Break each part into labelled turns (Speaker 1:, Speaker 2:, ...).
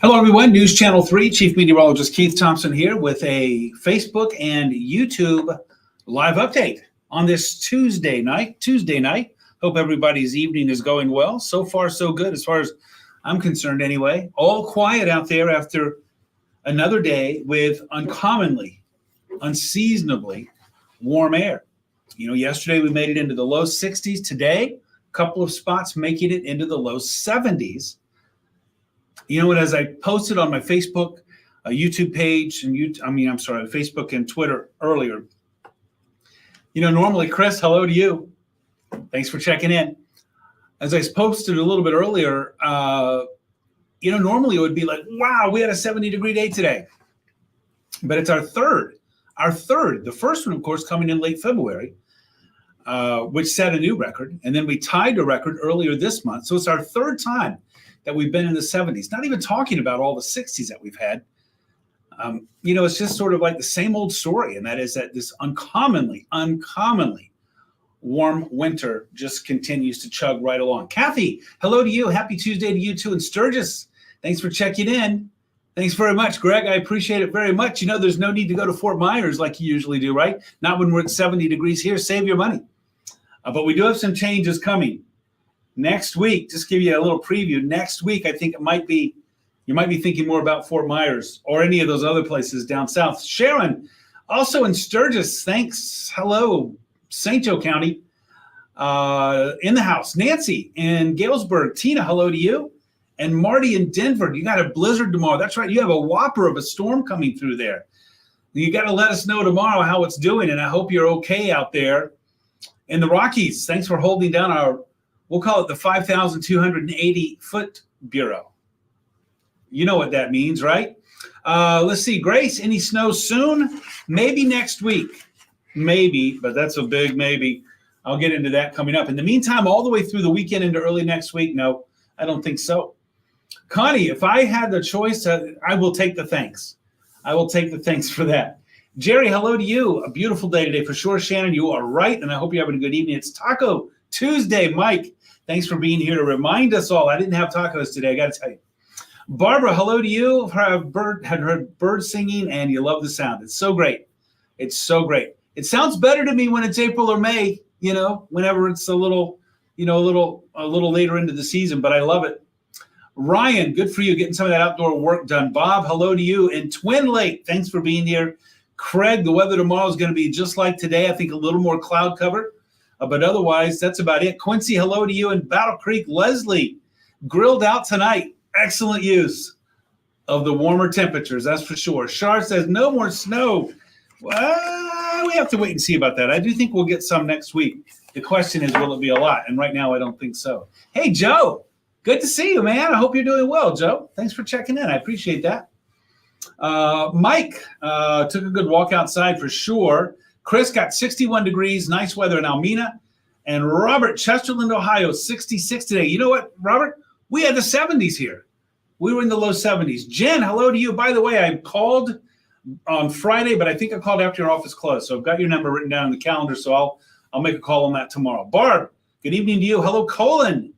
Speaker 1: Hello, everyone. News Channel 3, Chief Meteorologist Keith Thompson here with a Facebook and YouTube live update on this Tuesday night. Hope everybody's evening is going well. So far, so good as far as I'm concerned anyway. All quiet out there after another day with unseasonably warm air. You know, yesterday we made it into the low 60s. Today, a couple of spots making it into the low 70s. You know what, as I posted on my Facebook, YouTube page, and Facebook and Twitter earlier, you know, normally, Chris, hello to you. Thanks for checking in. As I posted a little bit earlier, normally it would be like, wow, we had a 70-degree day today. But it's our third. The first one, of course, coming in late February, which set a new record. And then we tied a record earlier this month. So it's our third time that we've been in the 70s, not even talking about all the 60s that we've had. It's just sort of like the same old story, and that is that this uncommonly warm winter just continues to chug right along. Kathy, hello to you. Happy Tuesday to you too. And Sturgis, thanks for checking in. Thanks very much, Greg. I appreciate it very much. You know, there's no need to go to Fort Myers like you usually do, right? Not when we're at 70 degrees here. Save your money. But we do have some changes coming. Next week, just give you a little preview. Next week, I think you might be thinking more about Fort Myers or any of those other places down south. Sharon, also in Sturgis, thanks. Hello, St. Joe County, in the house. Nancy in Galesburg. Tina, hello to you. And Marty in Denver, you got a blizzard tomorrow. That's right. You have a whopper of a storm coming through there. You got to let us know tomorrow how it's doing, and I hope you're okay out there. In the Rockies, thanks for holding down we'll call it the 5,280 foot bureau. You know what that means, right? Let's see. Grace, any snow soon? Maybe next week. Maybe, but that's a big maybe. I'll get into that coming up. In the meantime, all the way through the weekend into early next week, no, I don't think so. Connie, if I had the choice, I will take the thanks. I will take the thanks for that. Jerry, hello to you. A beautiful day today for sure. Shannon, you are right, and I hope you're having a good evening. It's Taco Tuesday. Mike, thanks for being here to remind us all. I didn't have tacos today, I got to tell you. Barbara, hello to you. Had heard birds singing, and you love the sound. It's so great. It's so great. It sounds better to me when it's April or May, whenever it's a little later into the season, but I love it. Ryan, good for you getting some of that outdoor work done. Bob, hello to you. And Twin Lake, thanks for being here. Craig, the weather tomorrow is going to be just like today. I think a little more cloud cover. But otherwise, that's about it. Quincy, hello to you in Battle Creek. Leslie, grilled out tonight. Excellent use of the warmer temperatures, that's for sure. Shar says, no more snow. Well, we have to wait and see about that. I do think we'll get some next week. The question is, will it be a lot? And right now, I don't think so. Hey, Joe, good to see you, man. I hope you're doing well, Joe. Thanks for checking in. I appreciate that. Mike took a good walk outside for sure. Chris got 61 degrees, nice weather in Almena. And Robert, Chesterland, Ohio, 66 today. You know what, Robert? We had the 70s here. We were in the low 70s. Jen, hello to you. By the way, I called on Friday, but I think I called after your office closed. So I've got your number written down in the calendar, so I'll make a call on that tomorrow. Barb, good evening to you. Hello, Colin,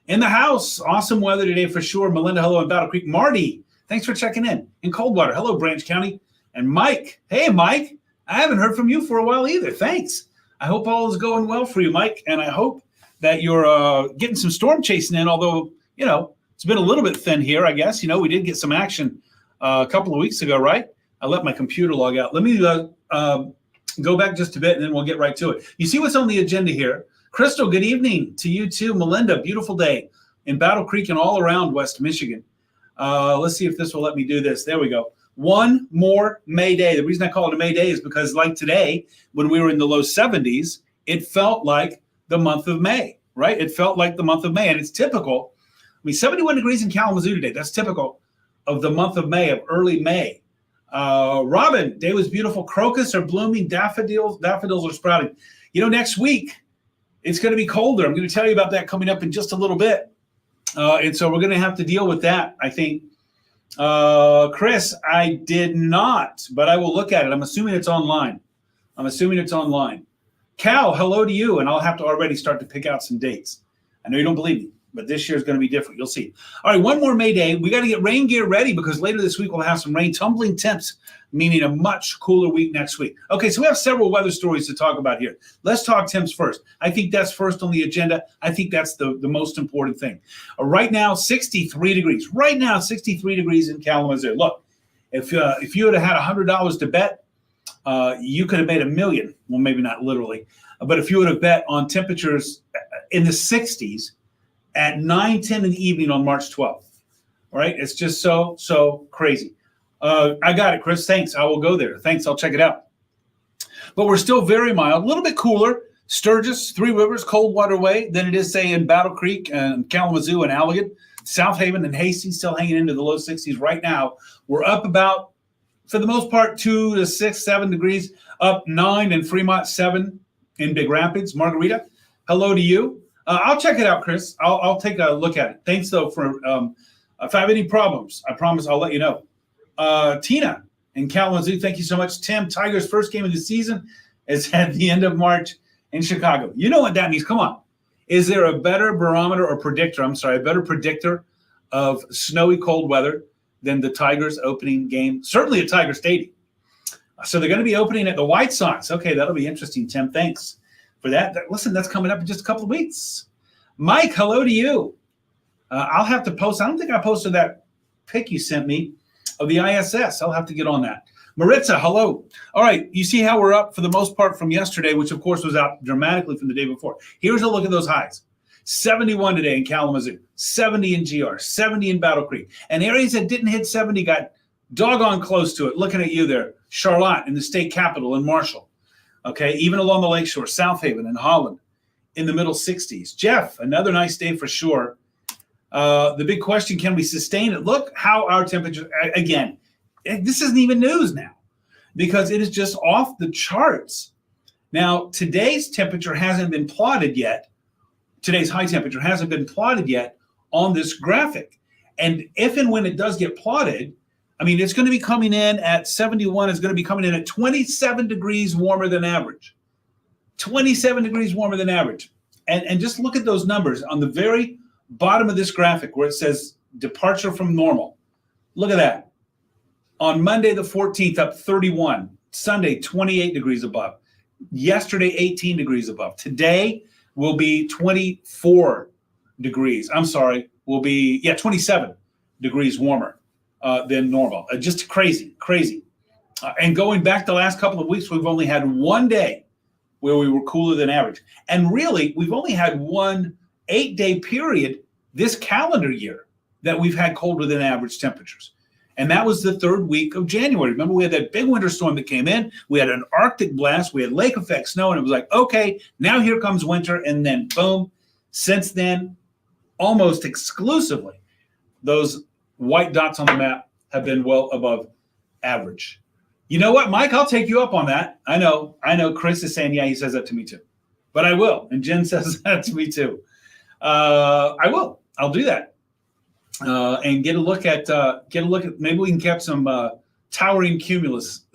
Speaker 1: in the house. Awesome weather today for sure. Melinda, hello in Battle Creek. Marty, thanks for checking in. In Coldwater, hello, Branch County. And Mike, hey, Mike. I haven't heard from you for a while either. Thanks. I hope all is going well for you, Mike. And I hope that you're getting some storm chasing in, although, it's been a little bit thin here, I guess. We did get some action a couple of weeks ago, right? I let my computer log out. Let me go back just a bit, and then we'll get right to it. You see what's on the agenda here. Crystal, good evening to you too. Melinda, beautiful day in Battle Creek and all around West Michigan. Let's see if this will let me do this. There we go. One more May Day. The reason I call it a May Day is because like today, when we were in the low 70s, it felt like the month of May, right? It felt like the month of May, and it's typical. 71 degrees in Kalamazoo today. That's typical of the month of May, of early May. Robin, day was beautiful. Crocus are blooming. Daffodils are sprouting. Next week, it's going to be colder. I'm going to tell you about that coming up in just a little bit. And so we're going to have to deal with that, I think. Chris, I did not, but I will look at it. I'm assuming it's online. Cal, hello to you. And I'll have to already start to pick out some dates. I know you don't believe me, But this year is going to be different. You'll see. All right, one more May Day. We got to get rain gear ready because later this week we'll have some rain, tumbling temps, meaning a much cooler week next week. Okay, so we have several weather stories to talk about here. Let's talk temps first. I think that's first on the agenda. I think that's the most important thing. Right now, 63 degrees. Right now, 63 degrees in Kalamazoo. Look, if you would have had $100 to bet, you could have made $1 million. Well, maybe not literally, but if you would have bet on temperatures in the 60s at 9:10 in the evening on March 12th. All right, it's just so crazy. I got it, Chris. Thanks. I will go there. Thanks. I'll check it out. But we're still very mild, a little bit cooler. Sturgis, Three Rivers, Coldwater Way than it is, say, in Battle Creek and Kalamazoo and Allegan. South Haven and Hastings still hanging into the low 60s right now. We're up about, for the most part, 2 to 6, 7 degrees, up 9 in Fremont, 7 in Big Rapids. Margarita, hello to you. I'll check it out, Chris. I'll take a look at it. Thanks, though, for if I have any problems, I promise I'll let you know. Tina in Kalamazoo, thank you so much. Tim, Tigers' first game of the season is at the end of March in Chicago. You know what that means. Come on. Is there a better barometer or predictor, a better predictor of snowy cold weather than the Tigers opening game? Certainly at Tiger Stadium. So they're going to be opening at the White Sox. Okay, that'll be interesting, Tim. Thanks for that. Listen, that's coming up in just a couple of weeks. Mike, hello to you. I'll have to post. I don't think I posted that pic you sent me of the ISS. I'll have to get on that. Maritza, hello. All right, you see how we're up for the most part from yesterday, which of course was out dramatically from the day before. Here's a look at those highs. 71 today in Kalamazoo, 70 in GR, 70 in Battle Creek. And areas that didn't hit 70 got doggone close to it. Looking at you there, Charlotte in the state capital in Marshall. Okay, even along the lakeshore, South Haven and Holland in the middle 60s. Jeff, another nice day for sure. The big question, can we sustain it? Look how our temperature, again, this isn't even news now because it is just off the charts. Now, today's temperature hasn't been plotted yet. Today's high temperature hasn't been plotted yet on this graphic. And if and when it does get plotted, I mean, it's going to be coming in at 71. It's going to be coming in at 27 degrees warmer than average. 27 degrees warmer than average. And just look at those numbers on the very bottom of this graphic where it says departure from normal. Look at that. On Monday the 14th, up 31. Sunday, 28 degrees above. Yesterday, 18 degrees above. Today will be 24 degrees. Will be 27 degrees warmer than normal. Just crazy. And going back the last couple of weeks, we've only had one day where we were cooler than average. And really, we've only had one 8-day period this calendar year that we've had colder than average temperatures. And that was the third week of January. Remember, we had that big winter storm that came in. We had an Arctic blast. We had lake effect snow. And it was like, okay, now here comes winter. And then boom, since then, almost exclusively, those white dots on the map have been well above average. You know what, Mike? I'll take you up on that. I know. Chris is saying, yeah, he says that to me too. But I will. And Jen says that to me too. I will. I'll do that. And get a look at maybe we can catch some towering cumulus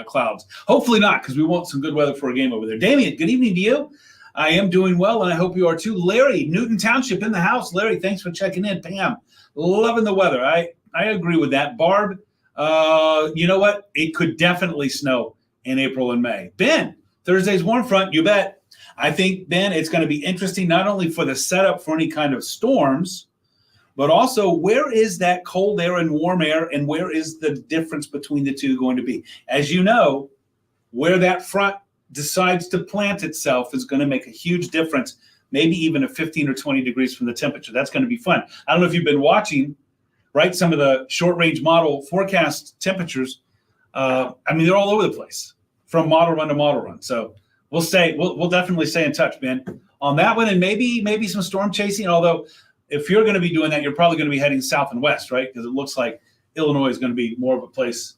Speaker 1: clouds. Hopefully not, because we want some good weather for a game over there. Damien, good evening to you. I am doing well, and I hope you are too. Larry, Newton Township in the house. Larry, thanks for checking in. Pam, loving the weather. I agree with that. Barb, you know what? It could definitely snow in April and May. Ben, Thursday's warm front, you bet. I think, Ben, it's going to be interesting not only for the setup for any kind of storms, but also where is that cold air and warm air, and where is the difference between the two going to be? As you know, where that front decides to plant itself is going to make a huge difference, maybe even a 15 or 20 degrees from the temperature. That's going to be fun. I don't know if you've been watching, right, some of the short-range model forecast temperatures. I mean, they're all over the place from model run to model run. So we'll definitely stay in touch, Ben, on that one, and maybe some storm chasing, although if you're going to be doing that, you're probably going to be heading south and west, right? Because it looks like Illinois is going to be more of a place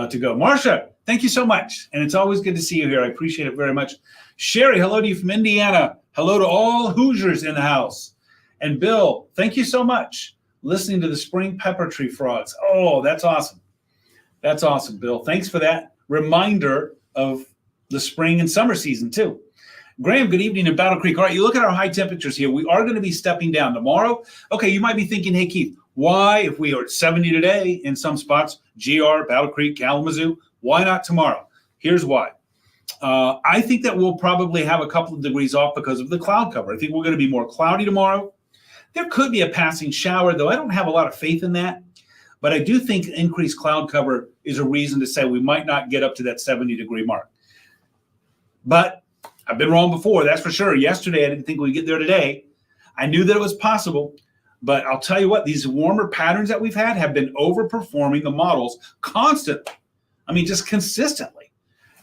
Speaker 1: to go. Marcia, thank you so much. And it's always good to see you here. I appreciate it very much. Sherry, hello to you from Indiana. Hello to all Hoosiers in the house. And Bill, thank you so much. Listening to the spring pepper tree frogs. Oh, that's awesome. That's awesome, Bill. Thanks for that reminder of the spring and summer season, too. Graham, good evening in Battle Creek. All right, you look at our high temperatures here. We are going to be stepping down tomorrow. Okay, you might be thinking, hey, Keith, why, if we are at 70 today in some spots, GR, Battle Creek, Kalamazoo, why not tomorrow? Here's why. I think that we'll probably have a couple of degrees off because of the cloud cover. I think we're going to be more cloudy tomorrow. There could be a passing shower, though I don't have a lot of faith in that. But I do think increased cloud cover is a reason to say we might not get up to that 70-degree mark. But I've been wrong before, that's for sure. Yesterday, I didn't think we'd get there today. I knew that it was possible. But I'll tell you what, these warmer patterns that we've had have been overperforming the models constantly. I mean, just consistently.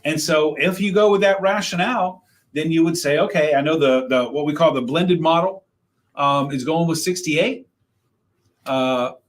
Speaker 1: And so if you go with that rationale, then you would say, okay, I know the what we call the blended model is going with 68. Hit up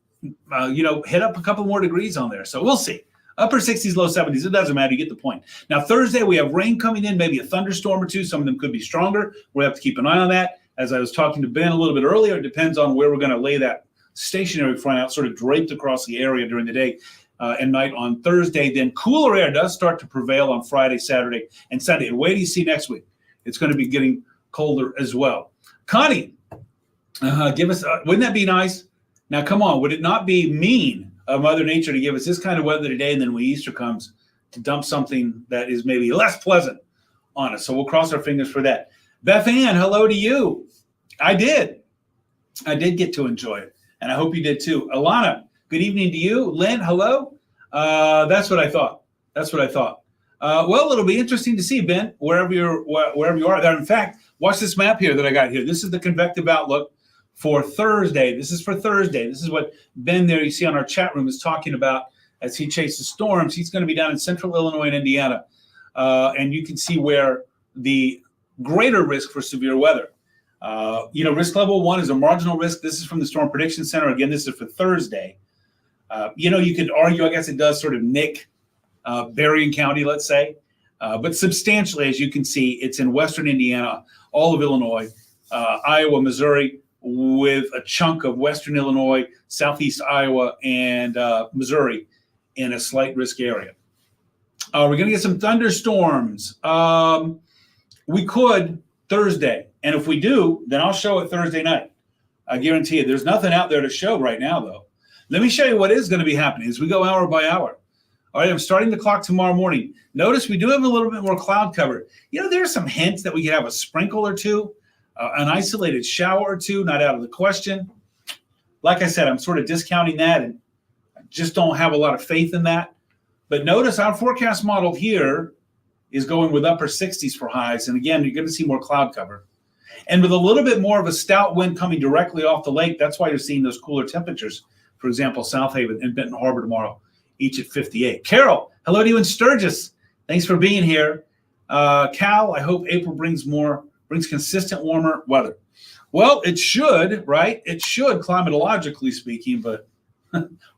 Speaker 1: a couple more degrees on there. So we'll see. Upper 60s, low 70s. It doesn't matter. You get the point. Now, Thursday, we have rain coming in, maybe a thunderstorm or two. Some of them could be stronger. We'll have to keep an eye on that. As I was talking to Ben a little bit earlier, it depends on where we're going to lay that stationary front out, sort of draped across the area during the day and night on Thursday. Then cooler air does start to prevail on Friday, Saturday, and Sunday. And wait till you see next week. It's going to be getting colder as well. Connie, give us, wouldn't that be nice? Now, come on, would it not be mean of Mother Nature to give us this kind of weather today, and then when Easter comes, to dump something that is maybe less pleasant on us? So we'll cross our fingers for that. Beth Ann, hello to you. I did get to enjoy it, and I hope you did too. Alana, good evening to you. Lynn, hello. That's what I thought. Well, it'll be interesting to see, Ben, wherever you are there. In fact, watch this map here that I got here. This is the convective outlook for Thursday. This is for Thursday. This is what Ben there you see on our chat room is talking about as he chases storms. He's going to be down in central Illinois and Indiana, and you can see where the greater risk for severe weather. Risk level 1 is a marginal risk. This is from the Storm Prediction Center. Again, this is for Thursday. You could argue, I guess it does sort of nick Berrien County, let's say. But substantially, as you can see, it's in western Indiana, all of Illinois, Iowa, Missouri, with a chunk of western Illinois, southeast Iowa, and Missouri in a slight risk area. We're going to get some thunderstorms. We could Thursday. And if we do, then I'll show it Thursday night. I guarantee you. There's nothing out there to show right now, though. Let me show you what is going to be happening as we go hour by hour. All right, I'm starting the clock tomorrow morning. Notice we do have a little bit more cloud cover. There are some hints that we could have a sprinkle or two, an isolated shower or two, not out of the question. Like I said, I'm sort of discounting that and I just don't have a lot of faith in that. But notice our forecast model here is going with upper 60s for highs. And again, you're going to see more cloud cover. And with a little bit more of a stout wind coming directly off the lake, that's why you're seeing those cooler temperatures. For example, South Haven and Benton Harbor tomorrow, each at 58. Carol, hello to you in Sturgis. Thanks for being here. Cal, I hope April brings consistent warmer weather. Well, it should, right? It should, climatologically speaking, but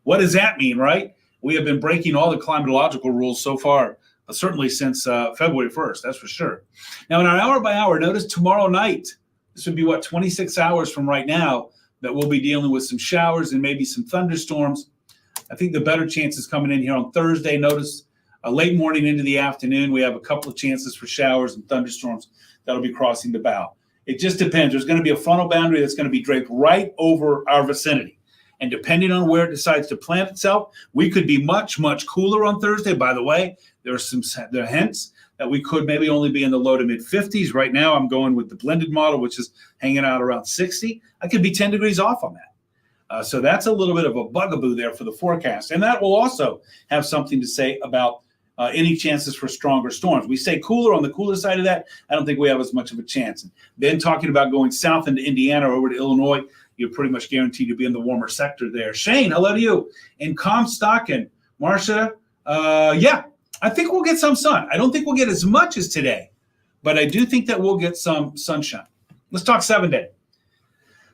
Speaker 1: what does that mean, right? We have been breaking all the climatological rules so far, certainly since February 1st, that's for sure. Now, in our hour by hour, notice tomorrow night, this would be 26 hours from right now, that we'll be dealing with some showers and maybe some thunderstorms. I think the better chances coming in here on Thursday. Notice a late morning into the afternoon, we have a couple of chances for showers and thunderstorms that'll be crossing the bow. It just depends. There's going to be a frontal boundary that's going to be draped right over our vicinity. And depending on where it decides to plant itself, we could be much, much cooler on Thursday. By the way, there are hints that we could maybe only be in the low to mid 50s. Right now, I'm going with the blended model, which is hanging out around 60. I could be 10 degrees off on that. So that's a little bit of a bugaboo there for the forecast. And that will also have something to say about any chances for stronger storms. We say cooler on the cooler side of that. I don't think we have as much of a chance. And then talking about going south into Indiana or over to Illinois, you're pretty much guaranteed to be in the warmer sector there. Shane, hello to you. In Comstock and Marcia, yeah, I think we'll get some sun. I don't think we'll get as much as today, but I do think that we'll get some sunshine. Let's talk 7-day.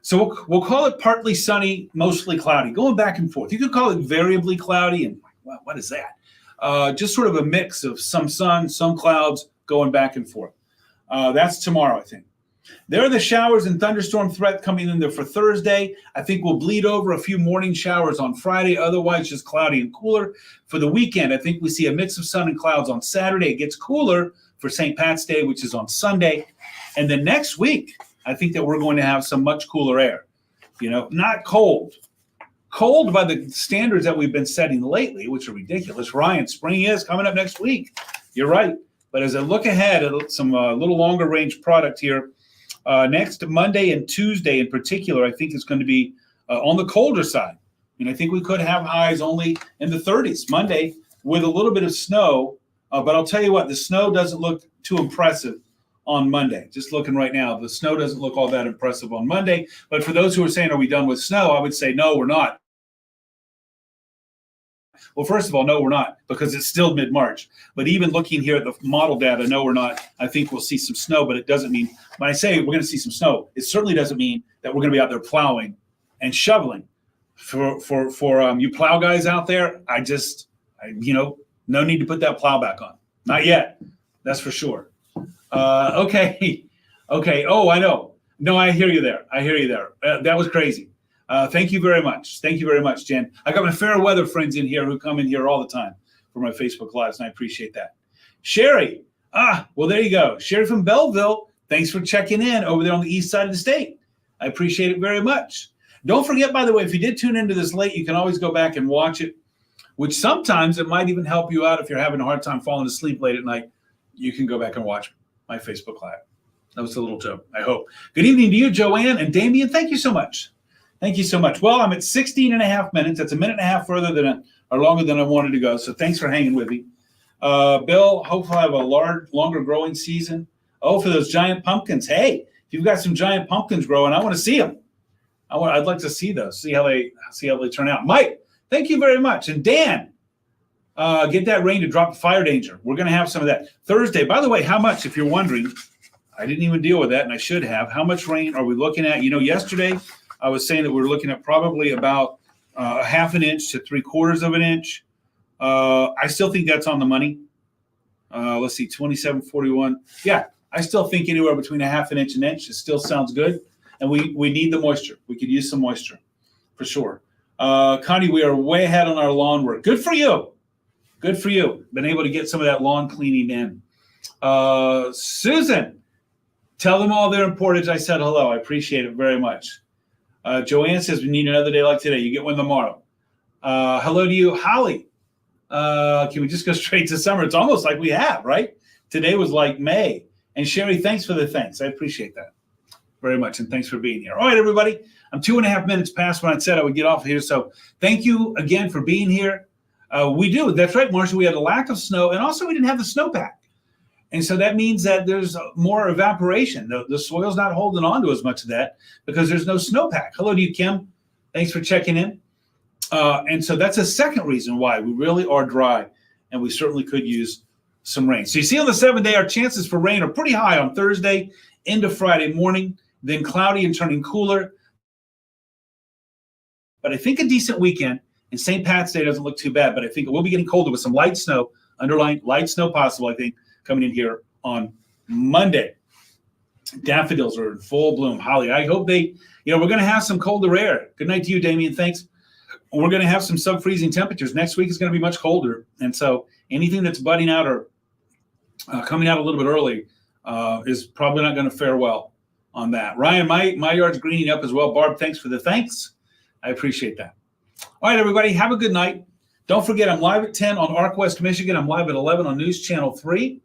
Speaker 1: So we'll call it partly sunny, mostly cloudy, going back and forth. You could call it variably cloudy, and well, what is that? Just sort of a mix of some sun, some clouds going back and forth. That's tomorrow, I think. There are the showers and thunderstorm threat coming in there for Thursday. I think we'll bleed over a few morning showers on Friday. Otherwise, just cloudy and cooler. For the weekend, I think we see a mix of sun and clouds on Saturday. It gets cooler for for St. Pat's Day, which is on Sunday. And then next week, I think that we're going to have some much cooler air. Not cold. Cold by the standards that we've been setting lately, which are ridiculous. Ryan, spring is coming up next week. You're right. But as I look ahead at some little longer range product here, next Monday and Tuesday in particular, I think it's going to be on the colder side. I think we could have highs only in the 30s Monday with a little bit of snow. But I'll tell you what, the snow doesn't look too impressive on Monday. Just looking right now, the snow doesn't look all that impressive on Monday. But for those who are saying, are we done with snow? I would say, no, we're not. Well, first of all, no, we're not, because it's still mid-March. But even looking here at the model data, no, we're not. I think we'll see some snow, but it doesn't mean, when I say we're going to see some snow, it certainly doesn't mean that we're going to be out there plowing and shoveling. For you plow guys out there, no need to put that plow back on. Not yet. That's for sure. Okay. Oh, I know. No, I hear you there. That was crazy. Thank you very much. Thank you very much, Jen. I got my fair weather friends in here who come in here all the time for my Facebook Lives, and I appreciate that. Sherry. Well, there you go. Sherry from Belleville. Thanks for checking in over there on the east side of the state. I appreciate it very much. Don't forget, by the way, if you did tune into this late, you can always go back and watch it, which sometimes it might even help you out if you're having a hard time falling asleep late at night. You can go back and watch my Facebook Live. That was a little joke, I hope. Good evening to you, Joanne and Damien. Thank you so much. Thank you so much. Well, I'm at 16 and a half minutes. That's a minute and a half further than or longer than I wanted to go. So thanks for hanging with me. Bill, hopefully I have a longer growing season. Oh, for those giant pumpkins. Hey, if you've got some giant pumpkins growing, I want to see them. I'd like to see those, see how they turn out. Mike, thank you very much. And Dan, get that rain to drop the fire danger. We're going to have some of that Thursday. By the way, how much, if you're wondering, I didn't even deal with that, and I should have. How much rain are we looking at? Yesterday I was saying that we were looking at probably about a half an inch to 3/4 of an inch. I still think that's on the money. Let's see, 2741. Yeah, I still think anywhere between a half an inch and an inch. It still sounds good. And we need the moisture. We could use some moisture for sure. Connie, we are way ahead on our lawn work. Good for you. Good for you. Been able to get some of that lawn cleaning in. Susan, tell them all their in Portage I said hello. I appreciate it very much. Joanne says we need another day like today. You get one tomorrow. Hello to you, Holly. Can we just go straight to summer? It's almost like we have, right? Today was like May. And Sherry, thanks for the thanks. I appreciate that very much, and thanks for being here. All right, everybody, I'm 2.5 minutes past when I said I would get off of here, so thank you again for being here. We do. That's right, Marcia. We had a lack of snow, and also we didn't have the snowpack. And so that means that there's more evaporation. The soil's not holding on to as much of that because there's no snowpack. Hello to you, Kim. Thanks for checking in. And so that's a second reason why we really are dry, and we certainly could use some rain. So you see on the 7-day, our chances for rain are pretty high on Thursday into Friday morning, then cloudy and turning cooler. But I think a decent weekend, and St. Pat's Day doesn't look too bad, but I think it will be getting colder with some light snow, underlying light snow possible, I think, coming in here on Monday. Daffodils are in full bloom. Holly, I hope we're going to have some colder air. Good night to you, Damien. Thanks. We're going to have some sub-freezing temperatures. Next week is going to be much colder. And so anything that's budding out or coming out a little bit early is probably not going to fare well on that. Ryan, my yard's greening up as well. Barb, thanks for the thanks. I appreciate that. All right, everybody, have a good night. Don't forget, I'm live at 10 on ARC West Michigan. I'm live at 11 on News Channel 3.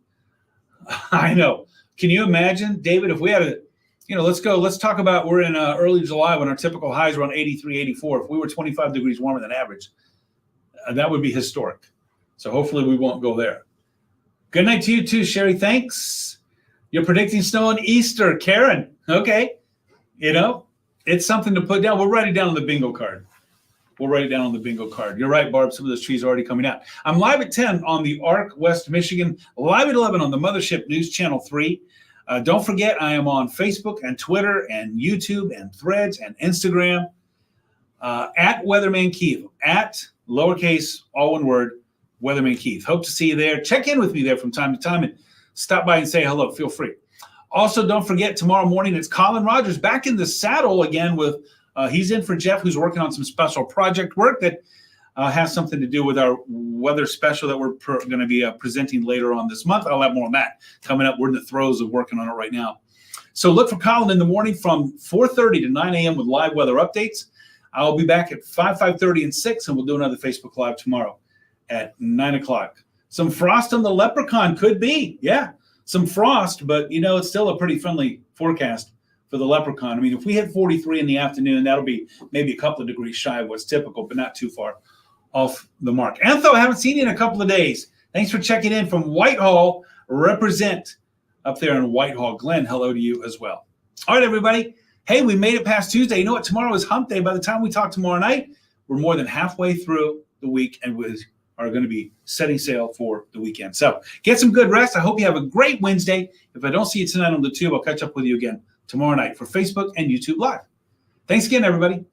Speaker 1: I know. Can you imagine, David, if we had let's talk about we're in early July when our typical highs are around 83, 84. If we were 25 degrees warmer than average, that would be historic. So hopefully we won't go there. Good night to you too, Sherry. Thanks. You're predicting snow on Easter, Karen. Okay. It's something to put down. We'll write it down on the bingo card. You're right, Barb. Some of those trees are already coming out. I'm live at 10 on the ARC West Michigan, live at 11 on the Mothership News Channel 3. Don't forget, I am on Facebook and Twitter and YouTube and Threads and Instagram at Weatherman Keith, at lowercase, all one word, Weatherman Keith. Hope to see you there. Check in with me there from time to time and stop by and say hello. Feel free. Also, don't forget, tomorrow morning, it's Colin Rogers back in the saddle again with he's in for Jeff, who's working on some special project work that has something to do with our weather special that we're going to be presenting later on this month. I'll have more on that coming up. We're in the throes of working on it right now. So look for Colin in the morning from 4:30 to 9 a.m. with live weather updates. I'll be back at 5:30, and 6, and we'll do another Facebook Live tomorrow at 9 o'clock. Some frost on the Leprechaun could be. Yeah, some frost, but, you know, it's still a pretty friendly forecast for the Leprechaun. I mean, if we hit 43 in the afternoon, that'll be maybe a couple of degrees shy of what's typical, but not too far off the mark. Antho, I haven't seen you in a couple of days. Thanks for checking in from Whitehall. Represent up there in Whitehall. Glenn, hello to you as well. All right, everybody. Hey, we made it past Tuesday. You know what? Tomorrow is hump day. By the time we talk tomorrow night, we're more than halfway through the week, and we are going to be setting sail for the weekend. So get some good rest. I hope you have a great Wednesday. If I don't see you tonight on the tube, I'll catch up with you again tomorrow night for Facebook and YouTube Live. Thanks again, everybody.